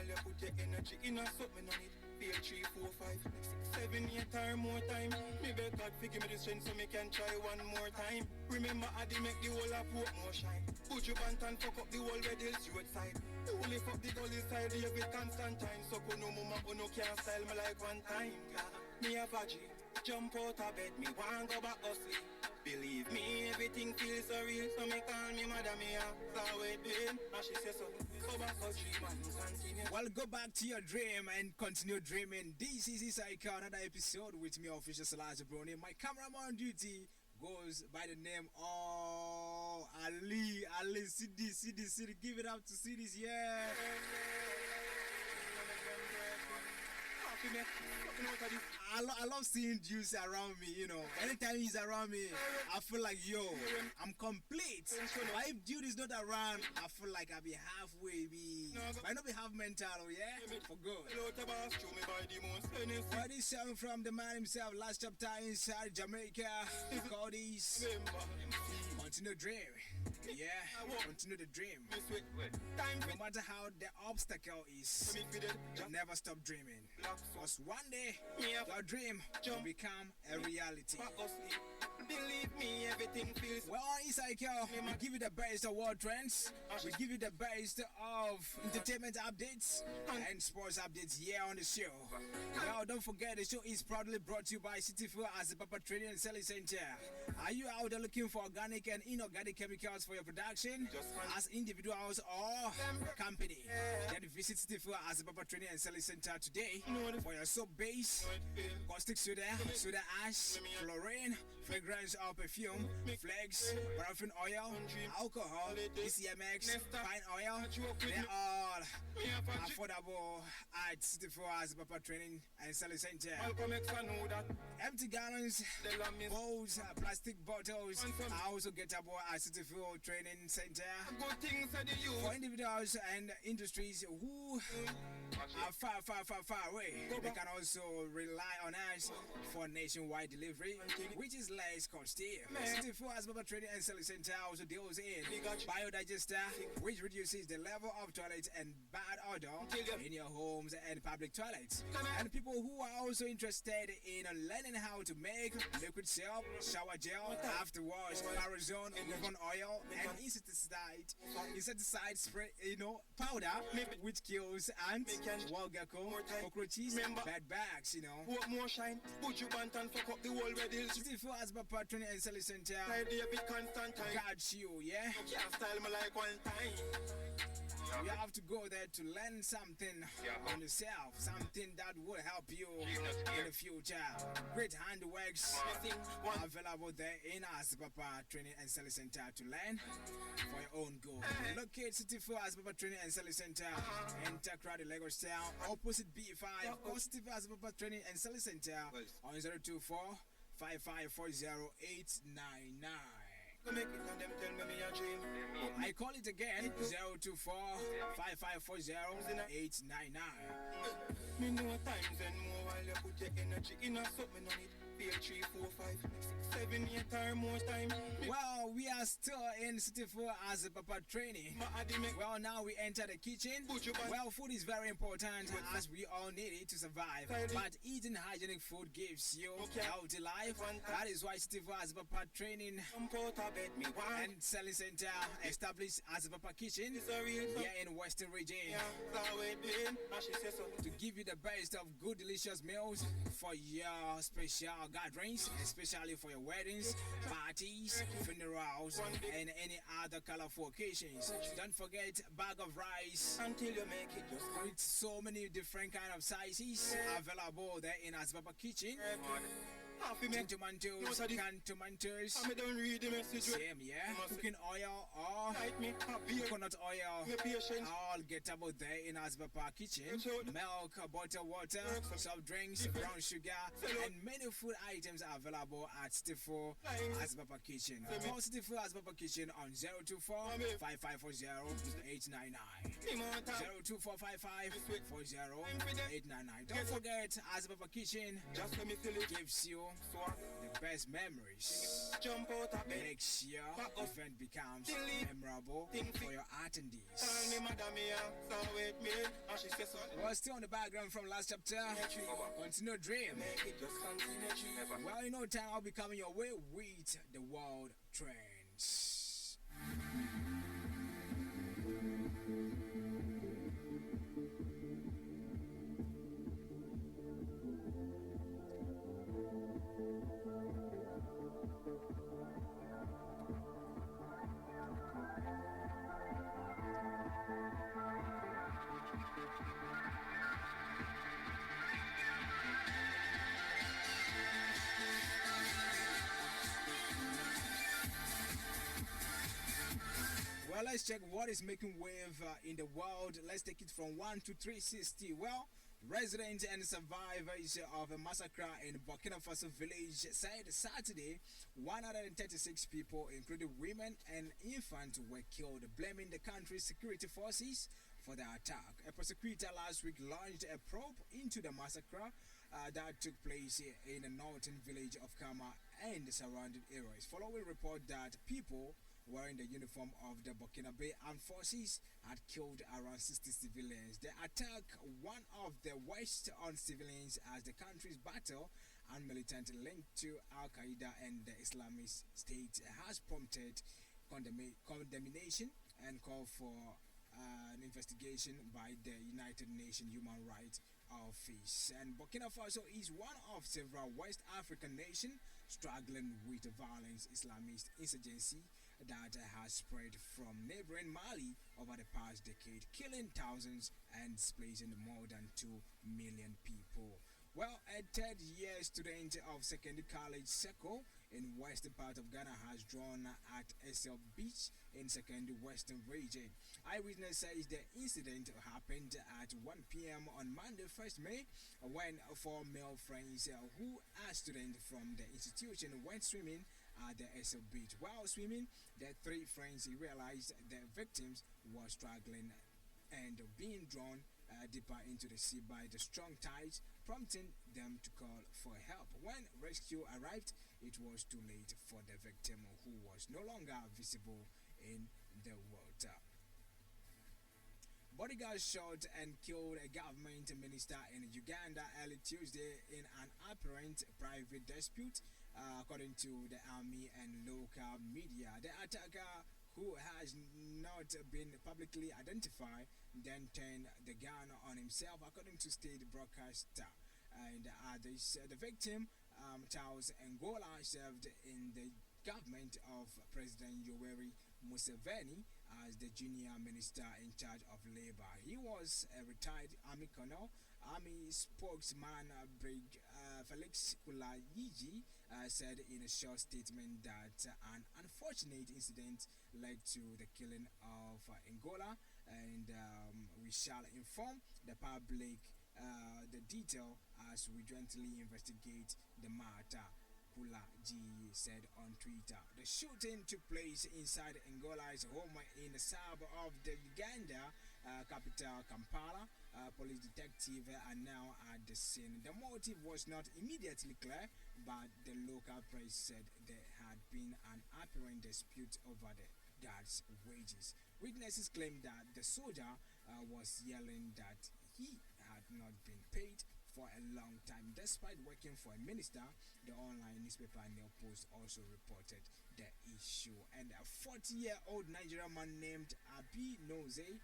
while you put your energy in a something on it. Feel 3, 4, 5, 6, 7, 8 or more time. Me beg God forgive me the strength so me can try one more time. Remember I did make the whole of hope more shine. Put your band and fuck up the whole red hills roadside. You lift up the gully side every constant time. So no mama no can't style me like one time. Me a veggie, jump out of bed, me want go back to sleep. Believe me, everything feels so real. So me call me madam, me a wait pain. And she says so, go back to dream and continue. Well, go back to your dream and continue dreaming. This is Isaika, another episode with me, official SELASI Broni. My cameraman on duty goes by the name of Ali. CD. Give it up to CDs, yeah. I love seeing Juice around me, you know. Anytime he's around me, I feel like, yo, I'm complete. But if Jude is not around, I feel like I'll be halfway, might not be half mental, yeah? For good. But this song from the man himself, last chapter inside Jamaica, we call this Continue Dream. Yeah, continue the dream. No matter how the obstacle is, never stop dreaming. Because one day, your dream will become a reality. Believe me, everything feels well. Isaika, we give you the best of world trends. We give you the best of entertainment updates and sports updates here on the show. Well, don't forget the show is proudly brought to you by City Fuel as the Papa Trading and Selling Center. Are you out there looking for organic and inorganic chemicals for your production as individuals or company? Then visit City Fuel as the Papa Trading and Selling Center today for your soap base, caustic soda, soda ash, chlorine, fragrance or perfume, flakes, paraffin oil, alcohol, DCMX, fine oil. They're all affordable at City Fuel as the Papa Trading and Selling Center. Empty gallons, bowls, plastic bottles are also gettable at City Fuel Training Center. For individuals and industries who are far away, they can also rely on us for nationwide delivery, which is less costly. City Fuel as Papa Trading and Selling Center also deals in biodigester, which reduces the level of toilet and bad odor in your homes and public toilets. And people who are also interested in learning how to make liquid soap, shower gel, afterwash, Parazone, Ravon oil, and insecticide spray, powder, which kills ants, wall gecko, cockroaches, bed bugs, What more shine? Put you band and fuck up the whole red hills. City Fuel as Papa Trading and Selling Center. Got you, yeah? You can't style me like one time. You have to go there to learn something on yourself, something that will help you in the future. Great handworks are available there in as Papa Training and Selling Center to learn for your own goal. Locate City Fuel as Papa Training and Selling Center in Takrady, Lagos Town, opposite B5, or City Fuel as Papa Training and Selling Center on 024 5540899. Make it and them tell me a dream. I call it again 024 5540899. Me know times and more while you put your energy in a something on it. Feel 3, 4, 5, 6, 7, 8 or more time. Well, we are still in City Fuel as a Papa Training. Well, now we enter the kitchen. Well, food is very important as we all need it to survive. But eating hygienic food gives you a healthy life. That is why City Fuel as a Papa Training and Selling Center established as a Papa Kitchen here in Western Region to give you the best of good delicious meals for your special gatherings, especially for your weddings, parties, funerals, and any other colorful occasions. Don't forget bag of rice until you make it just with so many different kind of sizes available there in as Papa Kitchen. Canned tomatoes, canned tomatoes, same, yeah. Cooking oil or coconut oil, all gettable there in Asbapa Kitchen. Milk, bottled water, soft drinks, brown sugar, and many food items are available at City Fuel Asbapa Kitchen. Call City Fuel Asbapa Kitchen on 024 5540899. 024 5540899. Don't forget, Asbapa Kitchen gives you the best memories. Jump out of bed. Make sure the event becomes memorable for your attendees. Call me madam here, so with me. And she says so. Well, still on the background from last chapter. Continue dream. Make it just continue. Well, in no time I'll be coming your way with the world trends. Well, let's check what is making wave in the world. Let's take it from 1 to 360. Well, residents and survivors of a massacre in Burkina Faso village said Saturday 136 people, including women and infants, were killed, blaming the country's security forces for the attack. A prosecutor last week launched a probe into the massacre that took place in the northern village of Kama and the surrounding areas, following report that people wearing the uniform of the Burkinabe armed forces had killed around 60 civilians. The attack, one of the worst on civilians as the country's battle and militant linked to Al-Qaeda and the Islamist State, has prompted condemnation and call for an investigation by the United Nations Human Rights Office. And Burkina Faso is one of several West African nations struggling with the violent Islamist insurgency that has spread from neighboring Mali over the past decade, killing thousands and displacing more than 2 million people. Well, a third-year student of secondary college Seko in western part of Ghana has drawn at SL Beach in secondary western region. Eyewitness says the incident happened at 1 p.m. on Monday, 1st May, when 4 male friends who are students from the institution went swimming at the SL Beach. While swimming, the 3 friends realized the victims were struggling and being drawn deeper into the sea by the strong tides, prompting them to call for help. When rescue arrived, it was too late for the victim, who was no longer visible in the water. Bodyguards shot and killed a government minister in Uganda early Tuesday in an apparent private dispute, according to the army and local media. The attacker, who has not been publicly identified, then turned the gun on himself, according to state broadcaster and others. The victim, Charles Angola, served in the government of President Yoweri Museveni as the junior minister in charge of labor. He was a retired army colonel. Army spokesman Felix Kulayiji said in a short statement that an unfortunate incident led to the killing of Angola, and we shall inform the public the detail as we jointly investigate the matter, Kulaji said on Twitter. The shooting took place inside Angola's home in the suburb of the Uganda capital, Kampala. Police detectives are now at the scene. The motive was not immediately clear, but the local press said there had been an apparent dispute over the guards' wages. Witnesses claimed that the soldier was yelling that he had not been paid for a long time despite working for a minister. The online newspaper New Post also reported the issue. And a 40-year-old Nigerian man named Abi Noze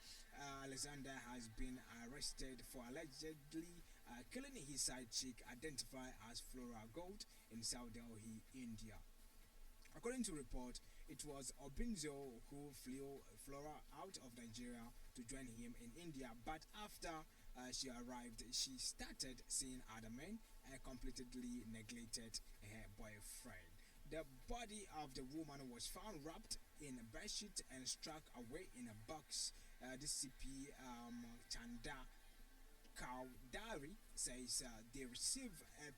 Alexander has been arrested for allegedly killing his side chick, identified as Flora Gold, in South Delhi, India. According to report, it was Obinzo who flew Flora out of Nigeria to join him in India, but after she arrived, she started seeing other men and completely neglected her boyfriend. The body of the woman was found wrapped in a bedsheet and struck away in a box. DCP Chanda Kaudari says they received a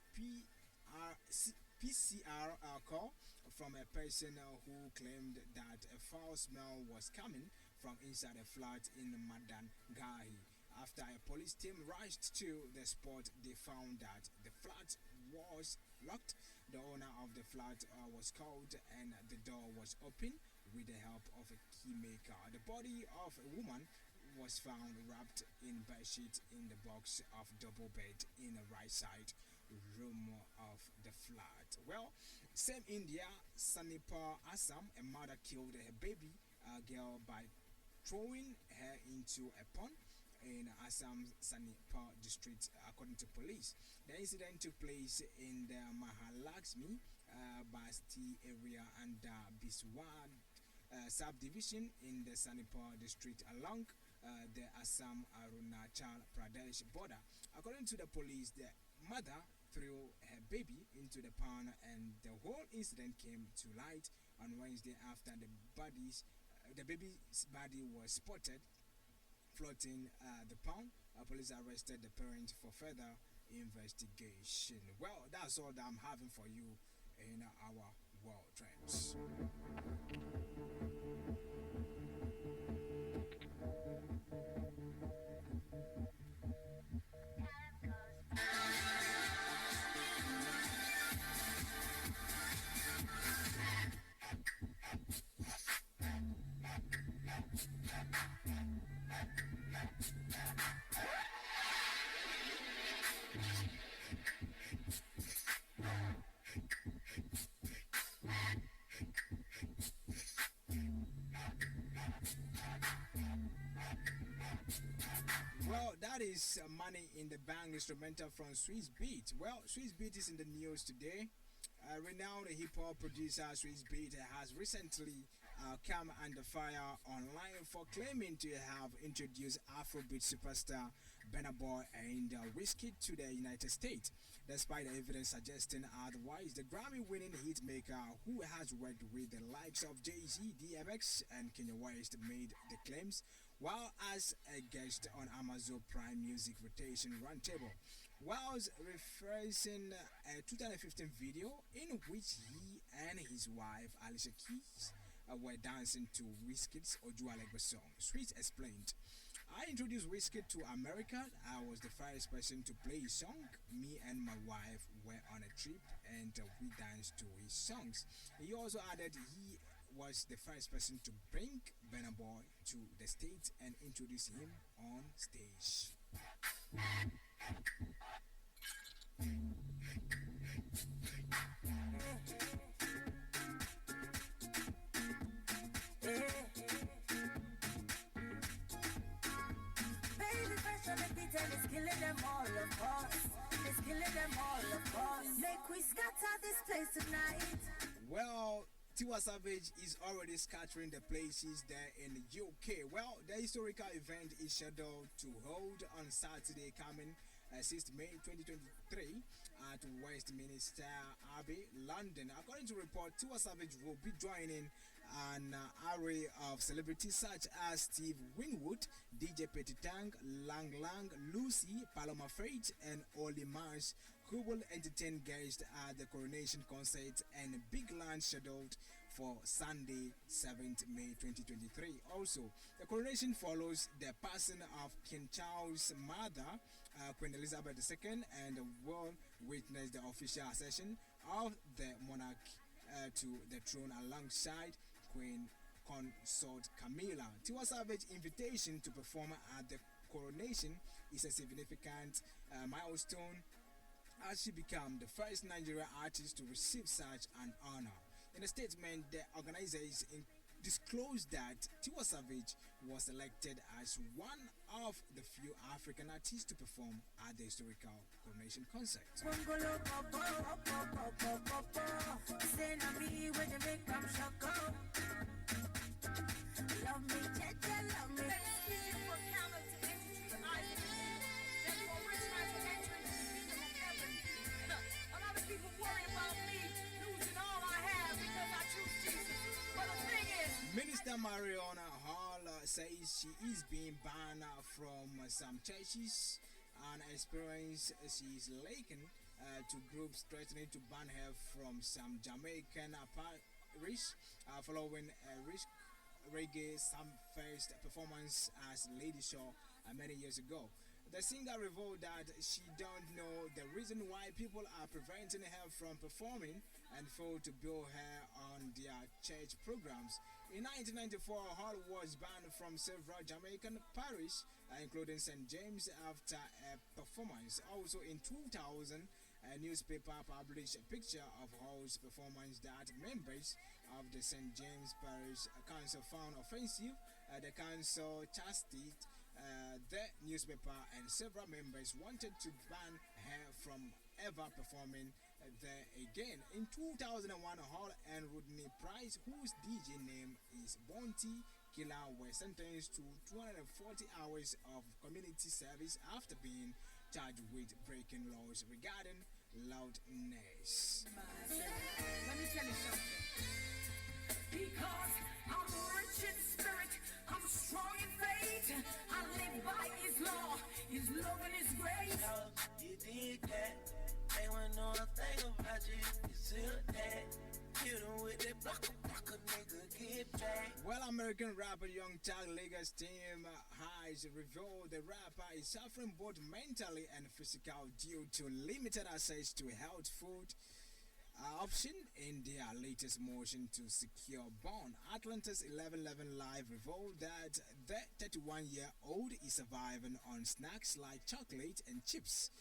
PCR call from a person who claimed that a foul smell was coming from inside a flat in Madan Gahi. After a police team rushed to the spot, they found that the flat was locked. The owner of the flat was called and the door was opened with the help of a key maker. The body of a woman was found wrapped in bedsheet in the box of double bed in the right side room of the flat. Well, same India, Sanipur, Assam, a mother killed her baby girl by throwing her into a pond in Assam Sanipur district, according to police. The incident took place in the Mahalakshmi Basti area and Biswad subdivision in the Sanipur district along the Assam Arunachal Pradesh border. According to the police, the mother threw her baby into the pond and the whole incident came to light on Wednesday after the baby's body was spotted floating the pond. Police arrested the parents for further investigation. Well, that's all that I'm having for you in our world trends. Well, that is Money in the Bank instrumental from Swiss Beat. Well, Swiss Beat is in the news today. Renowned hip hop producer Swiss Beat has recently come under fire online for claiming to have introduced Afrobeat superstar Burna Boy and Whiskey to the United States. Despite the evidence suggesting otherwise, the Grammy-winning hitmaker, who has worked with the likes of Jay-Z, DMX, and Kanye West, made the claims while as a guest on Amazon Prime Music Rotation Roundtable, whilst referencing a 2015 video in which he and his wife Alicia Keys were dancing to Wizkid's Ojualegbe song. Sweet explained, "I introduced Wizkid to America. I was the first person to play his song. Me and my wife were on a trip and we danced to his songs." He also added he was the first person to bring Burna Boy to the States and introduce him on stage. Baby, fresh on the beat and it's killing them all, of course. It's killing them all, of course. Make we scatter this place tonight. Well, Tiwa Savage is already scattering the places there in the UK. Well, the historical event is scheduled to hold on Saturday coming 6th May 2023 at Westminster Abbey, London. According to report, Tiwa Savage will be joining an array of celebrities such as Steve Winwood, DJ Petty Tang, Lang Lang, Lucy, Paloma Faith, and Oli Marsh, who will entertain guests at the coronation concert and a big lunch scheduled for Sunday, 7th May 2023. Also, the coronation follows the passing of King Charles' mother, Queen Elizabeth II, and will witness the official accession of the monarch to the throne alongside Queen Consort Camilla. Tiwa Savage's invitation to perform at the coronation is a significant milestone as she became the first Nigerian artist to receive such an honor. In a statement, the organizers disclosed that Tiwa Savage was elected as one of the few African artists to perform at the historical coronation concert. Minister Mariona Hall says she is being banned from some churches and experience she is likened to groups threatening to ban her from some Jamaican parish following a reggae some first performance as Lady Shaw many years ago. The singer revealed that she don't know the reason why people are preventing her from performing and failed to bill her on their church programs. In 1994, Hall was banned from several Jamaican parishes, including St. James, after a performance. Also in 2000, a newspaper published a picture of Hall's performance that members of the St. James Parish Council found offensive. The council chastised the newspaper, and several members wanted to ban her from ever performing there again. In 2001, Hall and Rodney Price, whose DJ name is Bounty Killer, were sentenced to 240 hours of community service after being charged with breaking laws regarding loudness. Let me tell you something. Because I'm rich in spirit, I'm strong in faith. I live by His law, His love and His grace. You did that. They wouldn't know a thing about you. You still that. Hit 'em with that blocker, nigga, get back. Well, American rapper Young Thug Lega's team has revealed the rapper is suffering both mentally and physical due to limited access to health food option in their latest motion to secure bond. Atlanta's 1111 Live revealed that the 31-year-old is surviving on snacks like chocolate and chips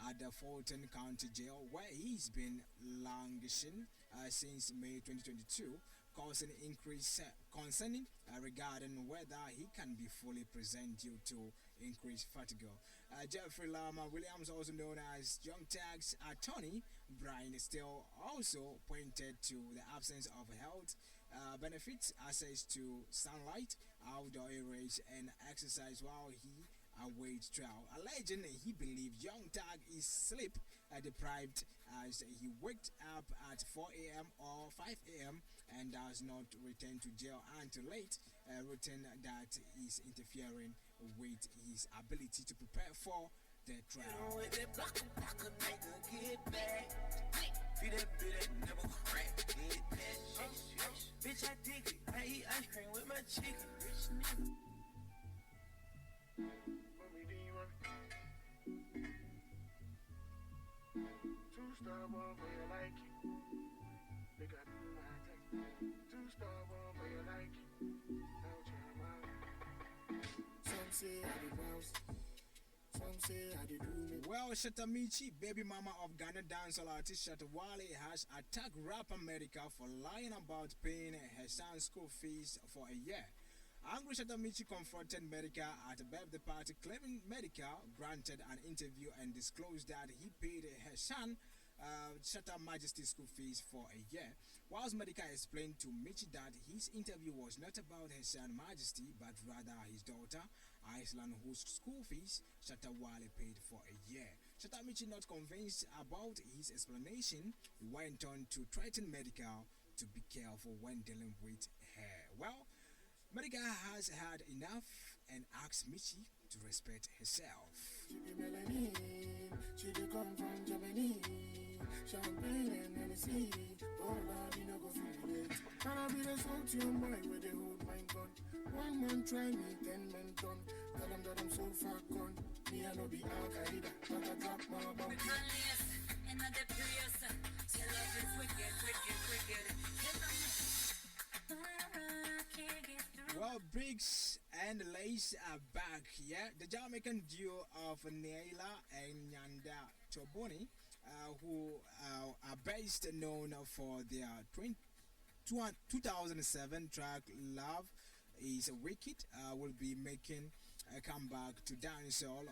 at the Fulton County Jail, where he's been languishing since May 2022, causing increased concern regarding whether he can be fully present due to increased fatigue. Jeffrey Lama Williams, also known as Young Thug's attorney, Brian Steele, also pointed to the absence of health benefits, access to sunlight, outdoor areas, and exercise while he awaits trial, alleging he believes Young Thug is sleep deprived as he waked up at 4 a.m. or 5 a.m. and does not return to jail until late, a routine that is interfering with his ability to prepare for the trial. With that blocker, nigga, get back. Feed that bitch, never crack. Get that shit. Bitch, I dig it. I eat ice cream with my chicken. Rich nigga. Two-star one for your liking. They got my text. Two-star one for your liking. Don't change my mind. Some say I did bounce. Some say I did do me. Well, Shatamichi, baby mama of Ghana dancehall artist Shatawale, has attacked Rap America for lying about paying her son's school fees for a year. Angry Shatamichi confronted Medica at a birthday party, claiming Medica granted an interview and disclosed that he paid her son Shatta Majesty school fees for a year. Whilst Medica explained to Michi that his interview was not about her son Majesty, but rather his daughter Iceland, whose school fees Shatta Wale paid for a year. Shatta Michi, not convinced about his explanation, went on to threaten Medica to be careful when dealing with her. Well, Medica has had enough and asked Michi to respect herself. She be melanin. She do come from Germany. Champagne and Hennessy. Oh Lord, you know go feel it. Can I be the soul to your mind where they hold my gun? One man try me, 10 men done. Tell them that I'm so far gone. Me I no be Al Qaeda, but I drop my bomb. Alias, another Prius. Your love is wicked, wicked, wicked. Well, Briggs and Lace are back, yeah? The Jamaican duo of Naila and Nyanda Choboni, who are best known for their 2007 track Love is Wicked, will be making a comeback to dancehall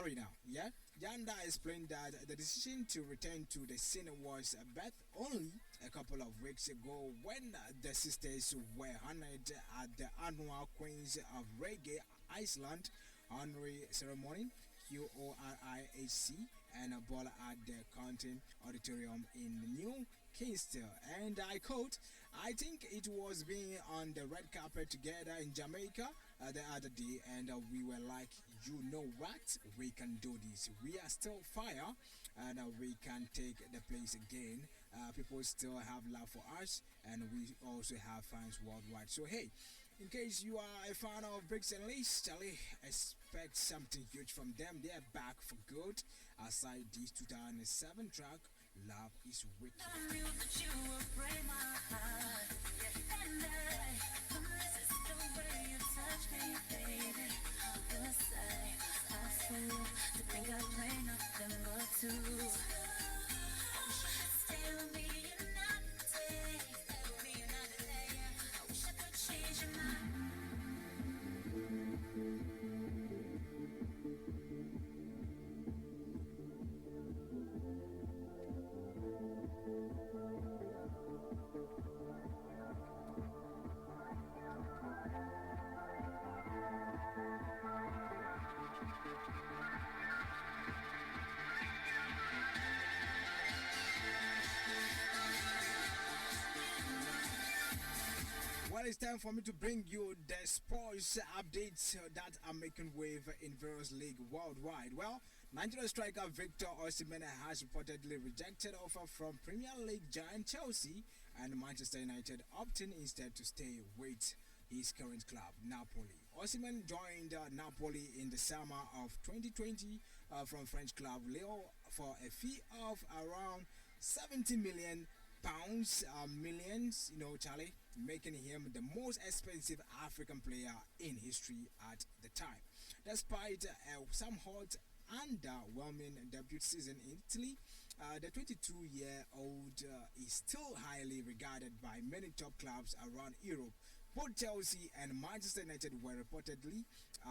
arena, yeah? Yanda explained that the decision to return to the scene was birthed only a couple of weeks ago when the sisters were honored at the annual Queens of Reggae Iceland honorary ceremony, QORIHC, and a ball at the County Auditorium in New Kingston. And I quote, "I think it was being on the red carpet together in Jamaica the other day, and we were like, you know what, we can do this. We are still fire, and we can take the place again. People still have love for us, and we also have fans worldwide. So hey, In case you are a fan of Bricks and Lace, Charlie, expect something huge from them. They are back for good. Aside this 2007 track, Love is Wicked. I knew that you would break my heart. And this is the way you touch me, baby. How can I say I fool to think I play nothing but two? Stay with me another day. Stay with me another day. I wish I could change your mind. Well, it's time for me to bring you the sports updates that are making wave in various leagues worldwide. Well, Nigeria striker Victor Osimhen has reportedly rejected offer from Premier League giant Chelsea, and Manchester United opting instead to stay with his current club, Napoli. Osimhen joined Napoli in the summer of 2020 from French club Lyon for a fee of around 70 million pounds, millions, Charlie, making him the most expensive African player in history at the time. Despite somewhat underwhelming debut season in Italy, the 22-year-old is still highly regarded by many top clubs around Europe. Both Chelsea and Manchester United were reportedly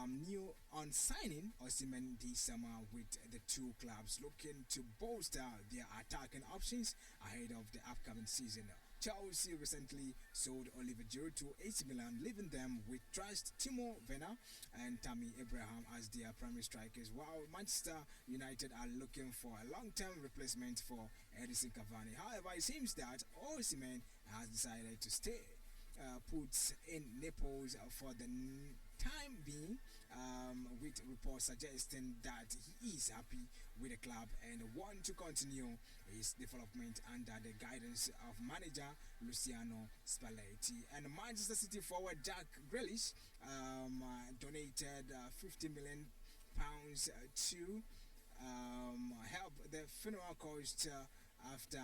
new on signing Osimhen this summer, with the two clubs looking to bolster their attacking options ahead of the upcoming season. Chelsea recently sold Oliver Giroud to AC Milan, leaving them with trust Timo Werner and Tammy Abraham as their primary strikers, while Manchester United are looking for a long-term replacement for Edison Cavani. However, it seems that Osimhen has decided to stay put in Naples for the time being, with reports suggesting that he is happy with the club and want to continue his development under the guidance of manager Luciano Spalletti. And Manchester City forward Jack Grealish donated £50 million to help the funeral cost after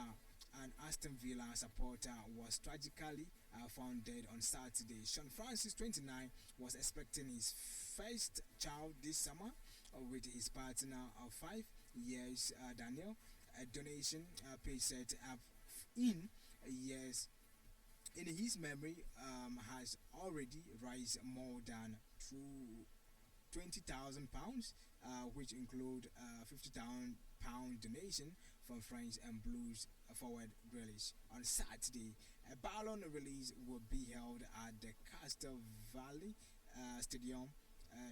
an Aston Villa supporter was tragically found dead on Saturday. Sean Francis, 29, was expecting his first child this summer with his partner of 5 years, Daniel. A donation page set up in years in his memory has already raised more than £20,000, which include £50,000 donation from French and Blues forward Grealish. On Saturday, a balloon release will be held at the Castle Valley Stadium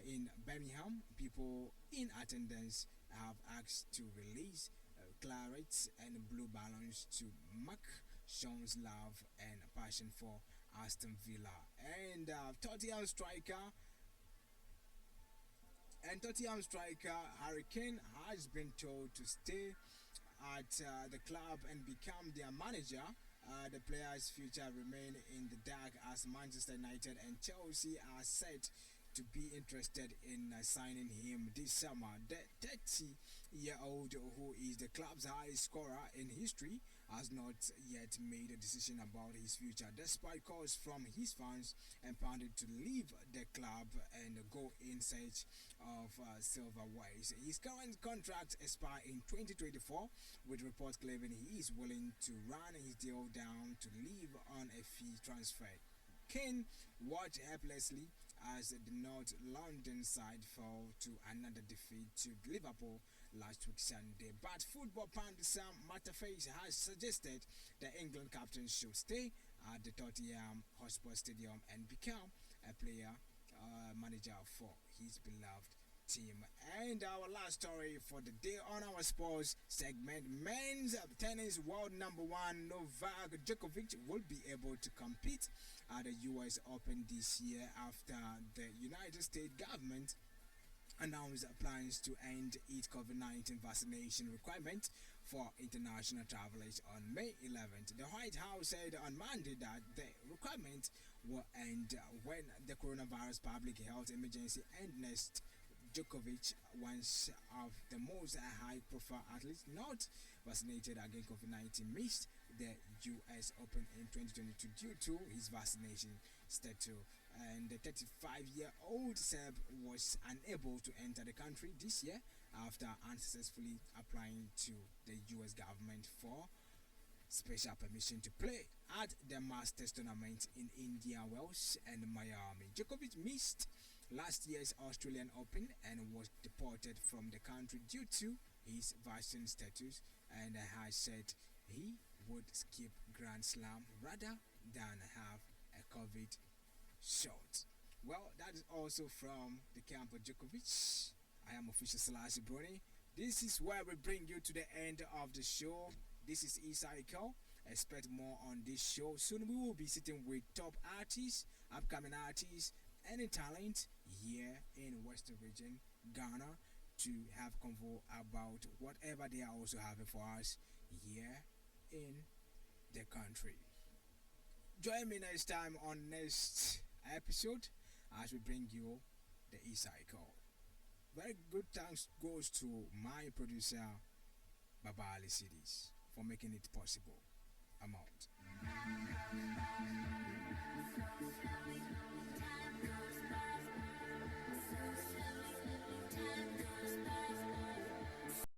in Birmingham. People in attendance have asked to release clarets and blue balloons to mark Sean's love and passion for Aston Villa. And Tottenham striker Harry Kane has been told to stay at the club and become their manager. The player's future remain in the dark as Manchester United and Chelsea are set to be interested in signing him this summer. The 30-year-old, who is the club's highest scorer in history, has not yet made a decision about his future, despite calls from his fans empowered to leave the club and go in search of silverwares. His current contract expires in 2024, with reports claiming he is willing to run his deal down to leave on a fee transfer. Kane watched helplessly as the North London side fell to another defeat to Liverpool last week Sunday. But football pundit Sam Matterface has suggested the England captain should stay at the Tottenham Hotspur Stadium and become a player manager for his beloved team. And our last story for the day on our sports segment: men's tennis world number one Novak Djokovic will be able to compete at the US Open this year after the United States government announced plans to end its COVID-19 vaccination requirement for international travelers on May 11th. The White House said on Monday that the requirement When the coronavirus public health emergency ended, Djokovic, one of the most high-profile athletes not vaccinated against COVID-19, missed the U.S. Open in 2022 due to his vaccination status. And the 35-year-old Serb was unable to enter the country this year after unsuccessfully applying to the U.S. government for special permission to play at the Masters tournament in India Wells and Miami. Djokovic missed last year's Australian Open and was deported from the country due to his vaccine status, and has said he would skip Grand Slam rather than have a COVID shot. Well, that is also from the camp of Djokovic. I am official SELASI BRONI. This is where we bring you to the end of the show. This is E-Cycle. Expect more on this show. Soon we will be sitting with top artists, upcoming artists, any talent here in Western Region, Ghana, to have convo about whatever they are also having for us here in the country. Join me next time on next episode as we bring you the E-Cycle. Very good thanks goes to my producer Baba Ali Sidis for making it possible. I'm out.